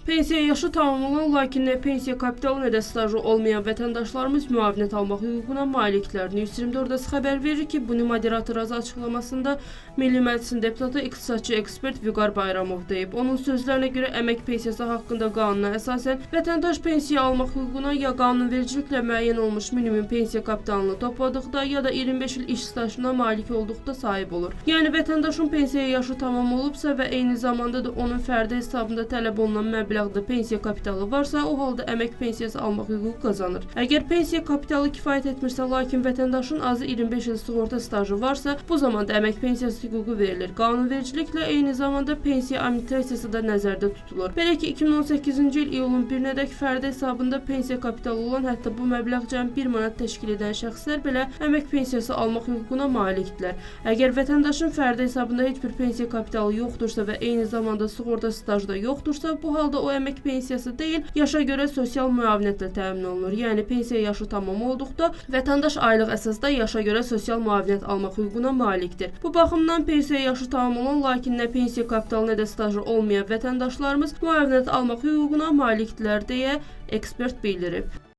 Pensiya yaşı tamam olan, lakin nə pensiya kapitalı nə də stajı olmayan vətəndaşlarımız müavinət almaq hüququna maliklər. News 24 xəbər verir ki, bunu moderator azı açıqlamasında Milli Məclisin deputatı, iqtisadçı ekspert Vüqar Bayramov deyib. Onun sözlərinə görə əmək pensiyası haqqında qanuna əsasən vətəndaş pensiya almaq hüququna ya qanunvericiliklə müəyyən olmuş minimum pensiya kapitalını topladıqda, ya da 25 il iş stajına malik olduqda sahib olur. Yəni vətəndaşın pensiya yaşı tamam olubsa və eyni zamanda da onun fərdi hesabında tələb olunan məbləğdə pensiya kapitalı varsa, o halda əmək pensiyası almaq hüququ qazanır. Əgər pensiya kapitalı kifayət etmirsə, lakin vətəndaşın azı 25 il sığorta stajı varsa, bu zamanda əmək pensiyası hüququ verilir. Qanunvericiliklə eyni zamanda pensiya amortizasiyası da nəzərdə tutulur. Belə ki, 2018-ci il iyulun 1-nədək fərdi hesabında pensiya kapitalı olan, hətta bu məbləğ cəmi 1 manat təşkil edən şəxslər belə əmək pensiyası almaq hüququna malikdirlər. Əgər vətəndaşın fərdi hesabında heç bir pensiya kapitalı yoxdursa və eyni zamanda sığorta stajı da yoxdursa, bu halda o əmək pensiyası deyil, yaşa görə sosial müavinətlə təmin olunur. Yəni pensiya yaşı tamam olduqda vətəndaş aylıq əsasda yaşa görə sosial müavinət almaq hüququna malikdir. Bu baxımdan pensiya yaşı tamam olan, lakin nə pensiya kapitalı nə də stajı olmayan vətəndaşlarımız müavinət almaq hüququna malikdirlər deyə ekspert bildirib.